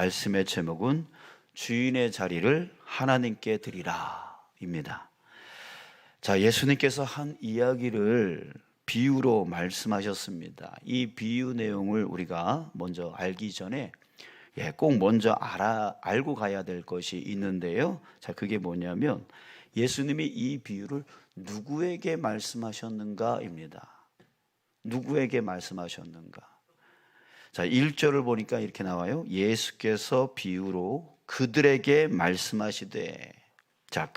말씀의 제목은 주인의 자리를 하나님께 드리라 입니다. 자, 예수님께서 한 이야기를 비유로 말씀하셨습니다. 이 비유 내용을 우리가 먼저 알기 전에 꼭 먼저 알고 가야 될 것이 있는데요. 자, 그게 뭐냐면 예수님이 이 비유를 누구에게 말씀하셨는가입니다. 누구에게 말씀하셨는가? 자, 1절을 보니까 이렇게 나와요. 예수께서 비유로 그들에게 말씀하시되. 자,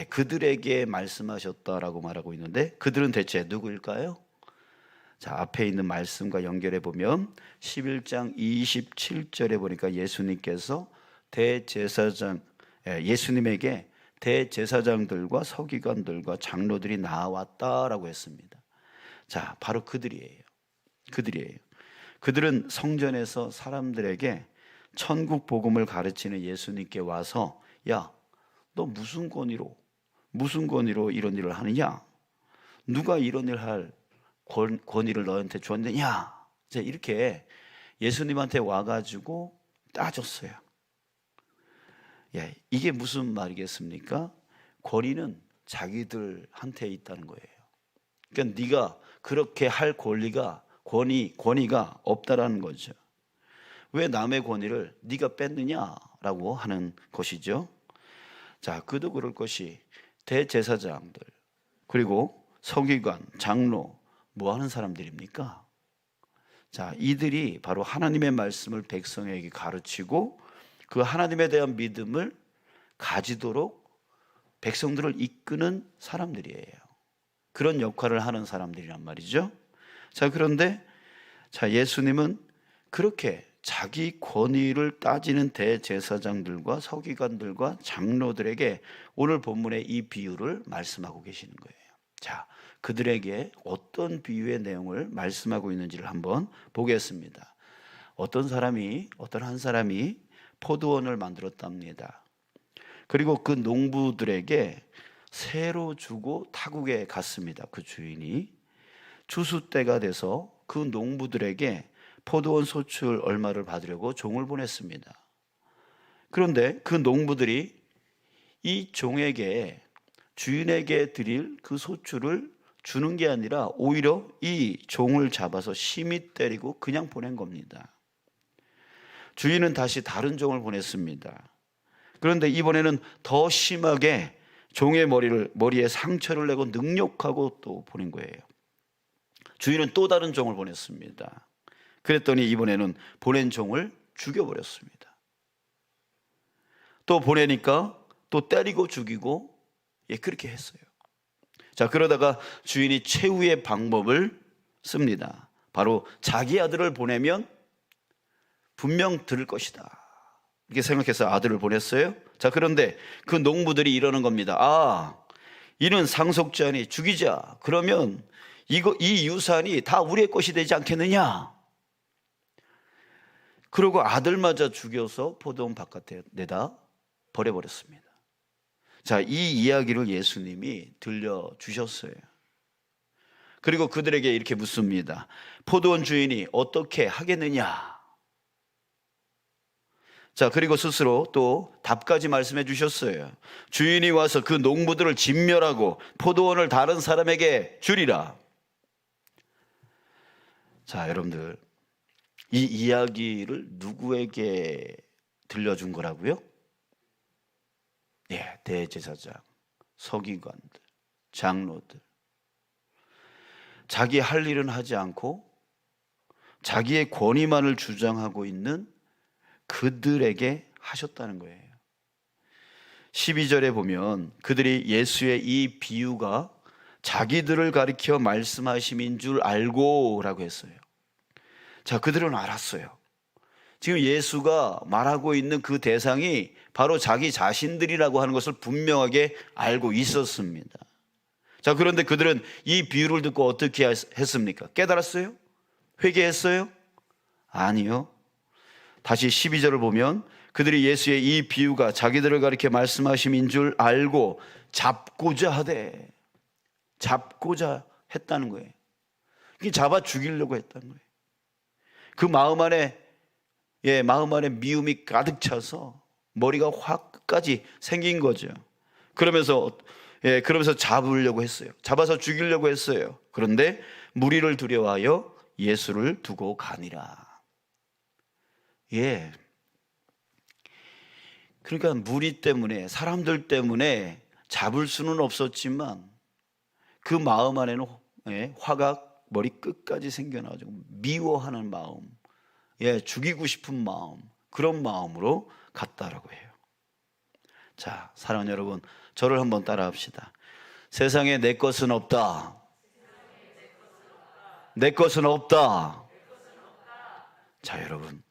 그들에게 말씀하셨다라고 말하고 있는데 그들은 대체 누구일까요? 자, 앞에 있는 말씀과 연결해 보면 11장 27절에 보니까 예수님께서 예수님에게 대제사장들과 서기관들과 장로들이 나왔다라고 했습니다. 자, 바로 그들이에요. 그들은 성전에서 사람들에게 천국 복음을 가르치는 예수님께 와서 야, 너 무슨 권위로 이런 일을 하느냐? 누가 이런 일을 할 권위를 너한테 줬느냐? 자, 이렇게 예수님한테 와가지고 따졌어요. 이게 무슨 말이겠습니까? 권위는 자기들한테 있다는 거예요. 그러니까 네가 그렇게 할 권위가 없다라는 거죠. 왜 남의 권위를 네가 뺐느냐라고 하는 것이죠. 자, 그도 그럴 것이 대제사장들 그리고 서기관, 장로 뭐 하는 사람들입니까? 자, 이들이 바로 하나님의 말씀을 백성에게 가르치고 그 하나님에 대한 믿음을 가지도록 백성들을 이끄는 사람들이에요. 그런 역할을 하는 사람들이란 말이죠. 자, 그런데 예수님은 그렇게 자기 권위를 따지는 대제사장들과 서기관들과 장로들에게 오늘 본문의 이 비유를 말씀하고 계시는 거예요. 자, 그들에게 어떤 비유의 내용을 말씀하고 있는지를 한번 보겠습니다. 어떤 한 사람이 포도원을 만들었답니다. 그리고 그 농부들에게 새로 주고 타국에 갔습니다. 그 주인이 추수 때가 돼서 그 농부들에게 포도원 소출 얼마를 받으려고 종을 보냈습니다. 그런데 그 농부들이 이 종에게 주인에게 드릴 그 소출을 주는 게 아니라 오히려 이 종을 잡아서 심히 때리고 그냥 보낸 겁니다. 주인은 다시 다른 종을 보냈습니다. 그런데 이번에는 더 심하게 종의 머리에 상처를 내고 능욕하고 또 보낸 거예요. 주인은 또 다른 종을 보냈습니다. 그랬더니 이번에는 보낸 종을 죽여버렸습니다. 또 보내니까 또 때리고 죽이고 그렇게 했어요. 자, 그러다가 주인이 최후의 방법을 씁니다. 바로 자기 아들을 보내면 분명 들을 것이다. 이렇게 생각해서 아들을 보냈어요. 자, 그런데 그 농부들이 이러는 겁니다. 이는 상속자니 죽이자. 그러면 이 유산이 다 우리의 것이 되지 않겠느냐? 그리고 아들마저 죽여서 포도원 바깥에 내다 버려버렸습니다. 자, 이 이야기를 예수님이 들려주셨어요. 그리고 그들에게 이렇게 묻습니다. 포도원 주인이 어떻게 하겠느냐? 자, 그리고 스스로 또 답까지 말씀해 주셨어요. 주인이 와서 그 농부들을 진멸하고 포도원을 다른 사람에게 주리라. 자, 여러분들, 이 이야기를 누구에게 들려준 거라고요? 대제사장, 서기관들, 장로들. 자기 할 일은 하지 않고 자기의 권위만을 주장하고 있는 그들에게 하셨다는 거예요. 12절에 보면 그들이 예수의 이 비유가 자기들을 가리켜 말씀하심인 줄 알고 라고 했어요. 자, 그들은 알았어요. 지금 예수가 말하고 있는 그 대상이 바로 자기 자신들이라고 하는 것을 분명하게 알고 있었습니다. 자, 그런데 그들은 이 비유를 듣고 어떻게 했습니까? 깨달았어요? 회개했어요? 아니요. 다시 12절을 보면 그들이 예수의 이 비유가 자기들을 가리켜 말씀하심인 줄 알고 잡고자 했다는 거예요. 잡아 죽이려고 했다는 거예요. 그 마음 안에 마음 안에 미움이 가득 차서 머리가 확 끝까지 생긴 거죠. 그러면서 잡으려고 했어요. 잡아서 죽이려고 했어요. 그런데 무리를 두려워하여 예수를 두고 가니라. 그러니까 무리 때문에, 사람들 때문에 잡을 수는 없었지만 그 마음 안에는 화가 머리 끝까지 생겨나가지고 미워하는 마음, 죽이고 싶은 마음, 그런 마음으로 갔다라고 해요. 자, 사랑하는 여러분, 저를 한번 따라합시다. 세상에 내 것은 없다. 내 것은 없다. 자, 여러분,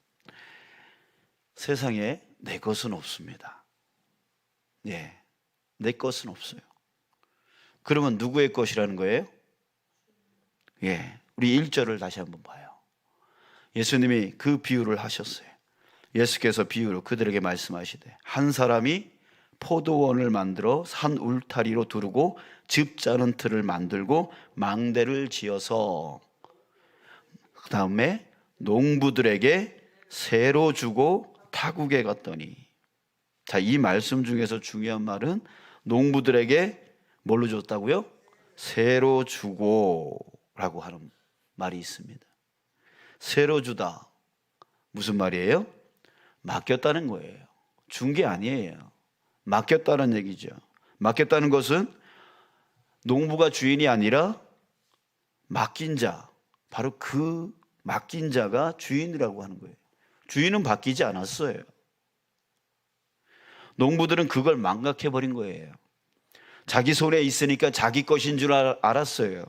세상에 내 것은 없습니다. 내 것은 없어요. 그러면 누구의 것이라는 거예요? 우리 1절을 다시 한번 봐요. 예수님이 그 비유를 하셨어요. 예수께서 비유로 그들에게 말씀하시되, 한 사람이 포도원을 만들어 산 울타리로 두르고 즙 짜는 틀을 만들고 망대를 지어서 그 다음에 농부들에게 새로 주고 타국에 갔더니, 자, 이 말씀 중에서 중요한 말은 농부들에게 뭘로 줬다고요? 새로 주고 라고 하는 말이 있습니다. 새로 주다, 무슨 말이에요? 맡겼다는 거예요. 준 게 아니에요. 맡겼다는 얘기죠. 맡겼다는 것은 농부가 주인이 아니라 맡긴 자, 바로 그 맡긴 자가 주인이라고 하는 거예요. 주인은 바뀌지 않았어요. 농부들은 그걸 망각해버린 거예요. 자기 손에 있으니까 자기 것인 줄 알았어요.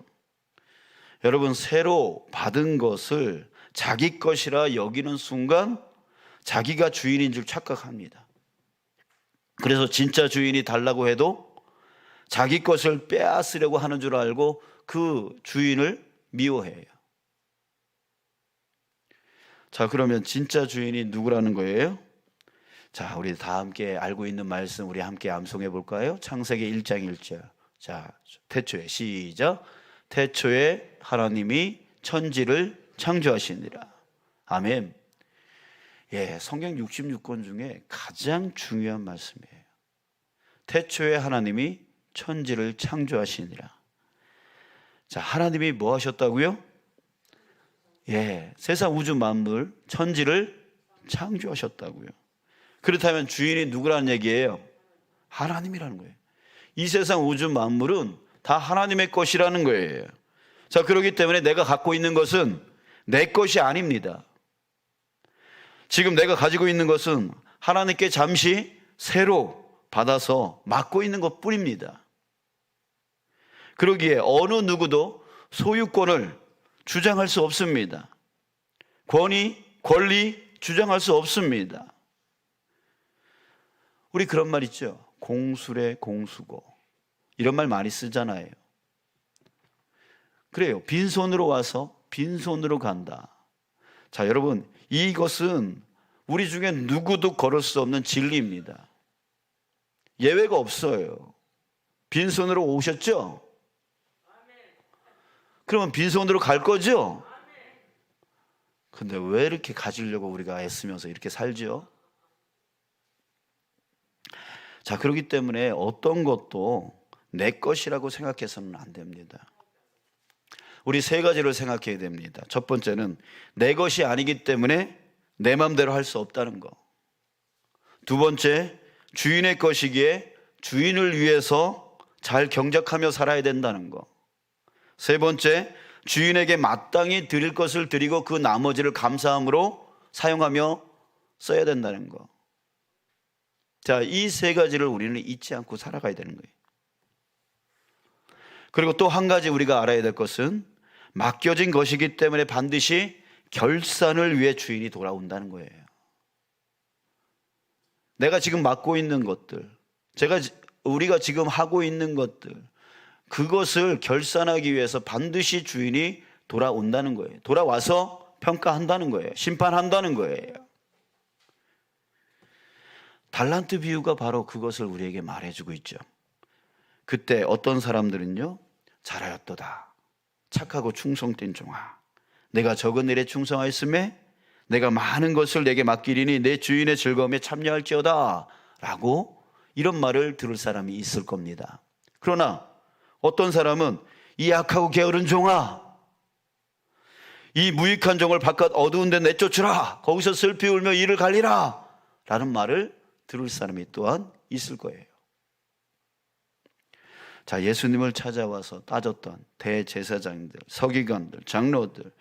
여러분, 새로 받은 것을 자기 것이라 여기는 순간 자기가 주인인 줄 착각합니다. 그래서 진짜 주인이 달라고 해도 자기 것을 빼앗으려고 하는 줄 알고 그 주인을 미워해요. 자, 그러면 진짜 주인이 누구라는 거예요? 자, 우리 다 함께 알고 있는 말씀 우리 함께 암송해 볼까요? 창세기 1장 1절. 자, 태초에 시작. 태초에 하나님이 천지를 창조하시니라. 아멘. 성경 66권 중에 가장 중요한 말씀이에요. 태초에 하나님이 천지를 창조하시니라. 자, 하나님이 뭐 하셨다고요? 세상 우주 만물 천지를 창조하셨다고요. 그렇다면 주인이 누구라는 얘기예요? 하나님이라는 거예요. 이 세상 우주 만물은 다 하나님의 것이라는 거예요. 자, 그렇기 때문에 내가 갖고 있는 것은 내 것이 아닙니다. 지금 내가 가지고 있는 것은 하나님께 잠시 새로 받아서 맡고 있는 것 뿐입니다. 그러기에 어느 누구도 소유권을 주장할 수 없습니다. 권위, 권리 주장할 수 없습니다. 우리 그런 말 있죠. 공수래 공수고, 이런 말 많이 쓰잖아요. 그래요. 빈손으로 와서 빈손으로 간다. 자, 여러분, 이것은 우리 중에 누구도 걸을 수 없는 진리입니다. 예외가 없어요. 빈손으로 오셨죠? 그러면 빈손으로 갈 거죠? 근데 왜 이렇게 가지려고 우리가 애쓰면서 이렇게 살죠? 자, 그렇기 때문에 어떤 것도 내 것이라고 생각해서는 안 됩니다. 우리 세 가지를 생각해야 됩니다. 첫 번째는 내 것이 아니기 때문에 내 마음대로 할 수 없다는 거. 두 번째, 주인의 것이기에 주인을 위해서 잘 경작하며 살아야 된다는 거. 세 번째, 주인에게 마땅히 드릴 것을 드리고 그 나머지를 감사함으로 사용하며 써야 된다는 거. 자, 이 세 가지를 우리는 잊지 않고 살아가야 되는 거예요. 그리고 또 한 가지 우리가 알아야 될 것은 맡겨진 것이기 때문에 반드시 결산을 위해 주인이 돌아온다는 거예요. 내가 지금 맡고 있는 것들, 우리가 지금 하고 있는 것들, 그것을 결산하기 위해서 반드시 주인이 돌아온다는 거예요. 돌아와서 평가한다는 거예요. 심판한다는 거예요. 달란트 비유가 바로 그것을 우리에게 말해주고 있죠. 그때 어떤 사람들은요, 잘하였도다, 착하고 충성된 종아, 내가 적은 일에 충성하였음에 내가 많은 것을 내게 맡기리니 내 주인의 즐거움에 참여할지어다 라고 이런 말을 들을 사람이 있을 겁니다. 그러나 어떤 사람은 이 악하고 게으른 종아, 이 무익한 종을 바깥 어두운 데 내쫓으라, 거기서 슬피 울며 이를 갈리라 라는 말을 들을 사람이 또한 있을 거예요. 자, 예수님을 찾아와서 따졌던 대제사장들, 서기관들, 장로들,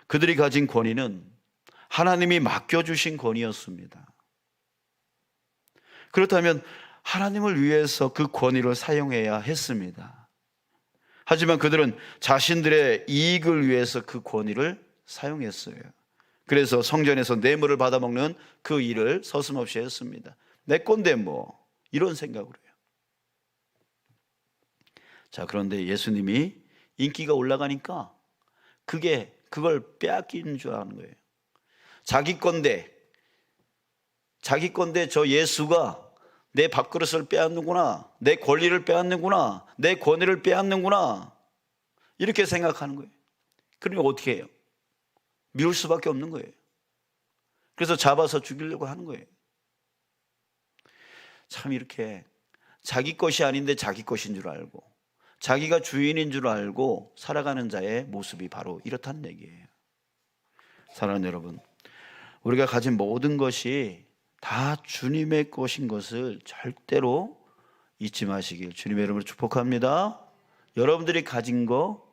그들이 가진 권위는 하나님이 맡겨주신 권위였습니다. 그렇다면 하나님을 위해서 그 권위를 사용해야 했습니다. 하지만 그들은 자신들의 이익을 위해서 그 권위를 사용했어요. 그래서 성전에서 뇌물을 받아먹는 그 일을 서슴없이 했습니다. 내 건데 뭐, 이런 생각으로요. 자, 그런데 예수님이 인기가 올라가니까 그걸 빼앗기는 줄 아는 거예요. 자기 건데 저 예수가 내 밥그릇을 빼앗는구나, 내 권리를 빼앗는구나, 내 권위를 빼앗는구나, 이렇게 생각하는 거예요. 그러면 어떻게 해요? 미울 수밖에 없는 거예요. 그래서 잡아서 죽이려고 하는 거예요. 참, 이렇게 자기 것이 아닌데 자기 것인 줄 알고 자기가 주인인 줄 알고 살아가는 자의 모습이 바로 이렇다는 얘기예요. 사랑하는 여러분, 우리가 가진 모든 것이 다 주님의 것인 것을 절대로 잊지 마시길 주님의 이름으로 축복합니다. 여러분들이 가진 거,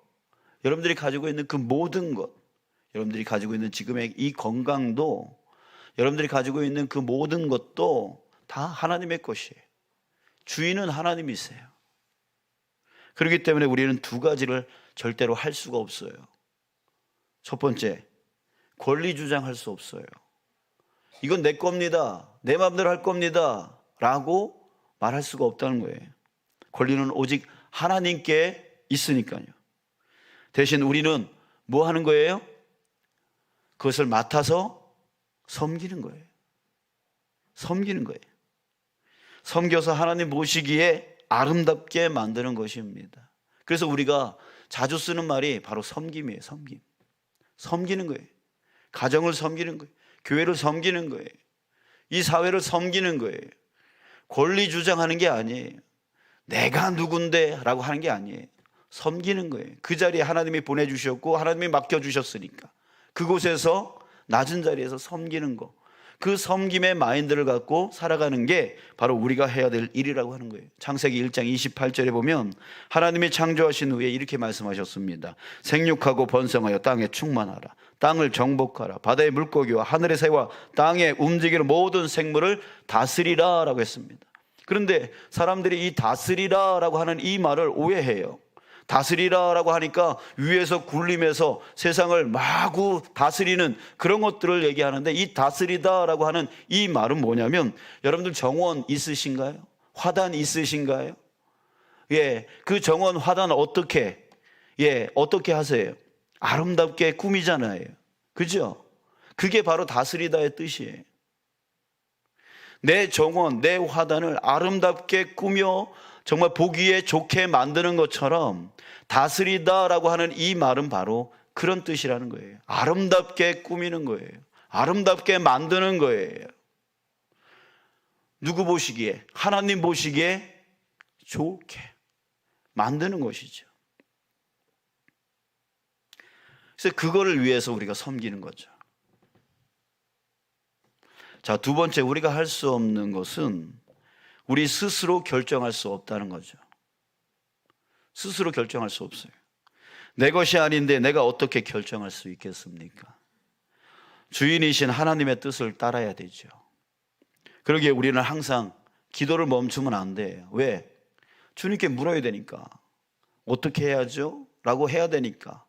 여러분들이 가지고 있는 그 모든 것, 여러분들이 가지고 있는 지금의 이 건강도, 여러분들이 가지고 있는 그 모든 것도 다 하나님의 것이에요. 주인은 하나님이세요. 그렇기 때문에 우리는 두 가지를 절대로 할 수가 없어요. 첫 번째, 권리 주장할 수 없어요. 이건 내 겁니다, 내 마음대로 할 겁니다 라고 말할 수가 없다는 거예요. 권리는 오직 하나님께 있으니까요. 대신 우리는 뭐 하는 거예요? 그것을 맡아서 섬기는 거예요. 섬기는 거예요. 섬겨서 하나님 모시기에 아름답게 만드는 것입니다. 그래서 우리가 자주 쓰는 말이 바로 섬김이에요. 섬기는 거예요. 가정을 섬기는 거예요. 교회를 섬기는 거예요. 이 사회를 섬기는 거예요. 권리 주장하는 게 아니에요. 내가 누군데 라고 하는 게 아니에요. 섬기는 거예요. 그 자리에 하나님이 보내주셨고 하나님이 맡겨주셨으니까 그곳에서 낮은 자리에서 섬기는 거, 그 섬김의 마인드를 갖고 살아가는 게 바로 우리가 해야 될 일이라고 하는 거예요. 창세기 1장 28절에 보면 하나님이 창조하신 후에 이렇게 말씀하셨습니다. 생육하고 번성하여 땅에 충만하라. 땅을 정복하라. 바다의 물고기와 하늘의 새와 땅에 움직이는 모든 생물을 다스리라 라고 했습니다. 그런데 사람들이 이 다스리라 라고 하는 이 말을 오해해요. 다스리라 라고 하니까 위에서 굴림에서 세상을 마구 다스리는 그런 것들을 얘기하는데, 이 다스리다 라고 하는 이 말은 뭐냐면, 여러분들 정원 있으신가요? 화단 있으신가요? 예, 그 정원 화단 어떻게 하세요? 아름답게 꾸미잖아요. 그죠? 그게 바로 다스리다의 뜻이에요. 내 정원, 내 화단을 아름답게 꾸며 정말 보기에 좋게 만드는 것처럼 다스리다라고 하는 이 말은 바로 그런 뜻이라는 거예요. 아름답게 꾸미는 거예요. 아름답게 만드는 거예요. 누구 보시기에? 하나님 보시기에 좋게 만드는 것이죠. 그래서 그거를 위해서 우리가 섬기는 거죠. 자, 두 번째, 우리가 할 수 없는 것은 우리 스스로 결정할 수 없다는 거죠. 스스로 결정할 수 없어요. 내 것이 아닌데 내가 어떻게 결정할 수 있겠습니까? 주인이신 하나님의 뜻을 따라야 되죠. 그러기에 우리는 항상 기도를 멈추면 안 돼요. 왜? 주님께 물어야 되니까. 어떻게 해야죠? 라고 해야 되니까.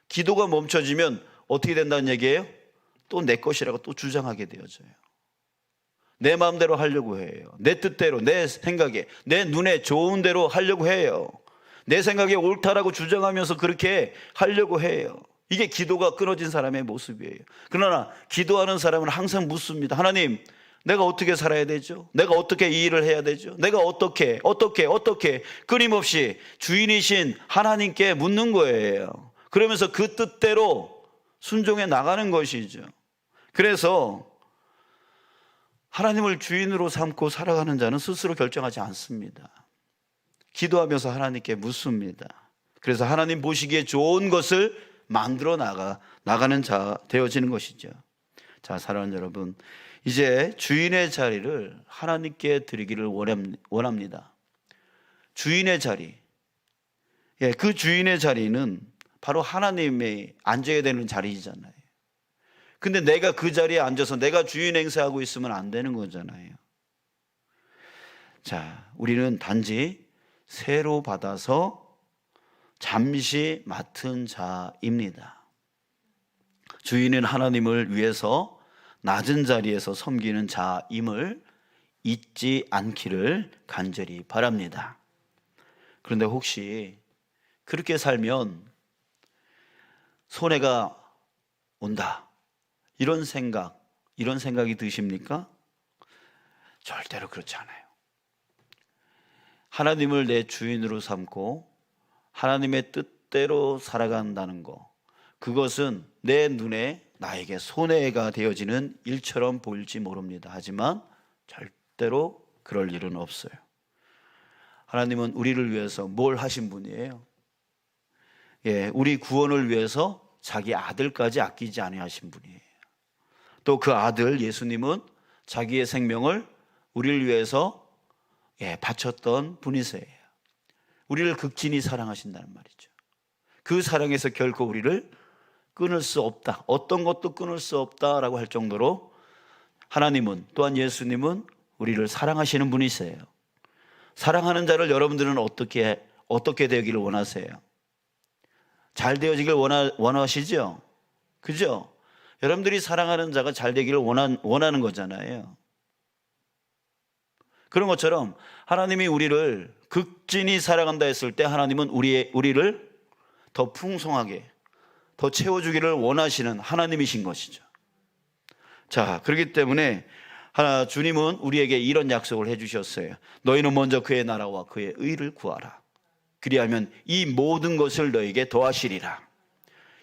기도가 멈춰지면 어떻게 된다는 얘기예요? 또 내 것이라고 또 주장하게 되어져요. 내 마음대로 하려고 해요. 내 뜻대로, 내 생각에, 내 눈에 좋은 대로 하려고 해요. 내 생각에 옳다라고 주장하면서 그렇게 하려고 해요. 이게 기도가 끊어진 사람의 모습이에요. 그러나 기도하는 사람은 항상 묻습니다. 하나님, 내가 어떻게 살아야 되죠? 내가 어떻게 이 일을 해야 되죠? 내가 어떻게 끊임없이 주인이신 하나님께 묻는 거예요. 그러면서 그 뜻대로 순종해 나가는 것이죠. 그래서 하나님을 주인으로 삼고 살아가는 자는 스스로 결정하지 않습니다. 기도하면서 하나님께 묻습니다. 그래서 하나님 보시기에 좋은 것을 만들어 나가는 자 되어지는 것이죠. 자, 사랑하는 여러분, 이제 주인의 자리를 하나님께 드리기를 원합니다. 주인의 자리, 그 주인의 자리는 바로 하나님이 앉아야 되는 자리잖아요. 근데 내가 그 자리에 앉아서 내가 주인 행세하고 있으면 안 되는 거잖아요. 자, 우리는 단지 새로 받아서 잠시 맡은 자입니다. 주인은 하나님을 위해서 낮은 자리에서 섬기는 자임을 잊지 않기를 간절히 바랍니다. 그런데 혹시 그렇게 살면 손해가 온다, 이런 생각이 드십니까? 절대로 그렇지 않아요. 하나님을 내 주인으로 삼고 하나님의 뜻대로 살아간다는 것, 그것은 내 눈에 나에게 손해가 되어지는 일처럼 보일지 모릅니다. 하지만 절대로 그럴 일은 없어요. 하나님은 우리를 위해서 뭘 하신 분이에요? 우리 구원을 위해서 자기 아들까지 아끼지 아니하신 분이에요. 또 그 아들 예수님은 자기의 생명을 우리를 위해서 바쳤던 분이세요. 우리를 극진히 사랑하신다는 말이죠. 그 사랑에서 결코 우리를 끊을 수 없다, 어떤 것도 끊을 수 없다라고 할 정도로 하나님은, 또한 예수님은 우리를 사랑하시는 분이세요. 사랑하는 자를 여러분들은 어떻게 되기를 원하세요? 잘 되어지길 원하시죠? 그죠? 여러분들이 사랑하는 자가 잘 되기를 원하는 거잖아요. 그런 것처럼 하나님이 우리를 극진히 사랑한다 했을 때 하나님은 우리를 더 풍성하게, 더 채워주기를 원하시는 하나님이신 것이죠. 자, 그렇기 때문에 주님은 우리에게 이런 약속을 해주셨어요. 너희는 먼저 그의 나라와 그의 의를 구하라. 그리하면 이 모든 것을 너에게 더하시리라.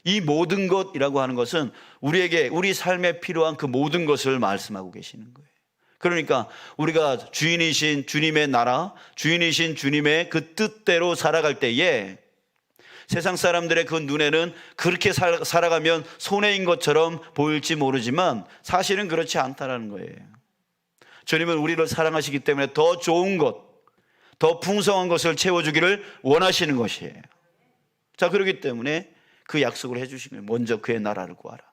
이 모든 것이라고 하는 것은 우리에게 우리 삶에 필요한 그 모든 것을 말씀하고 계시는 거예요. 그러니까 우리가 주인이신 주님의 나라, 주인이신 주님의 그 뜻대로 살아갈 때에 세상 사람들의 그 눈에는 그렇게 살아가면 손해인 것처럼 보일지 모르지만 사실은 그렇지 않다는 거예요. 주님은 우리를 사랑하시기 때문에 더 좋은 것, 더 풍성한 것을 채워주기를 원하시는 것이에요. 자, 그렇기 때문에 그 약속을 해주신 거예요. 먼저 그의 나라를 구하라.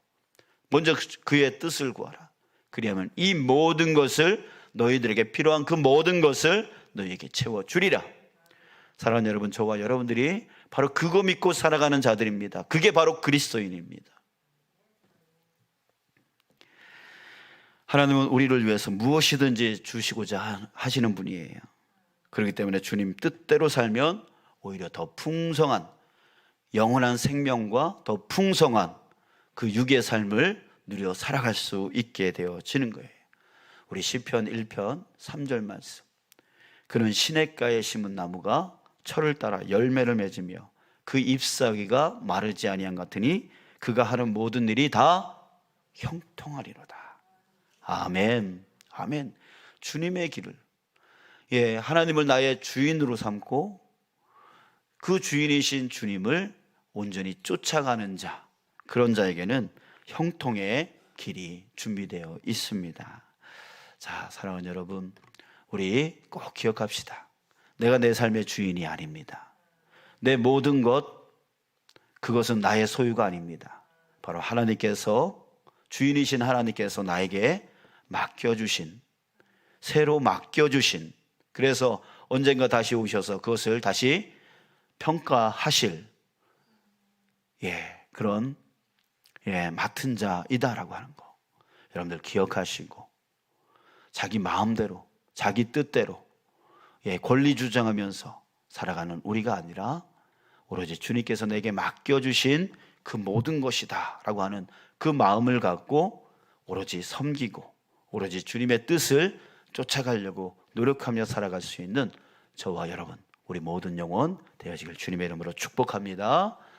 먼저 그의 뜻을 구하라. 그리하면 이 모든 것을, 너희들에게 필요한 그 모든 것을 너희에게 채워주리라. 사랑하는 여러분, 저와 여러분들이 바로 그거 믿고 살아가는 자들입니다. 그게 바로 그리스도인입니다. 하나님은 우리를 위해서 무엇이든지 주시고자 하시는 분이에요. 그렇기 때문에 주님 뜻대로 살면 오히려 더 풍성한 영원한 생명과 더 풍성한 그 육의 삶을 누려 살아갈 수 있게 되어지는 거예요. 우리 시편 1편 3절 말씀. 그는 시냇가에 심은 나무가 철을 따라 열매를 맺으며 그 잎사귀가 마르지 아니한 같으니 그가 하는 모든 일이 다 형통하리로다. 아멘. 아멘. 주님의 길을, 하나님을 나의 주인으로 삼고 그 주인이신 주님을 온전히 쫓아가는 자, 그런 자에게는 형통의 길이 준비되어 있습니다. 자, 사랑하는 여러분, 우리 꼭 기억합시다. 내가 내 삶의 주인이 아닙니다. 내 모든 것, 그것은 나의 소유가 아닙니다. 바로 하나님께서, 주인이신 하나님께서 나에게 맡겨주신, 새로 맡겨주신, 그래서 언젠가 다시 오셔서 그것을 다시 평가하실 그런 맡은 자이다라고 하는 거 여러분들 기억하시고, 자기 마음대로 자기 뜻대로 권리 주장하면서 살아가는 우리가 아니라 오로지 주님께서 내게 맡겨주신 그 모든 것이다 라고 하는 그 마음을 갖고 오로지 섬기고 오로지 주님의 뜻을 쫓아가려고 노력하며 살아갈 수 있는 저와 여러분, 우리 모든 영혼 되어지길 주님의 이름으로 축복합니다.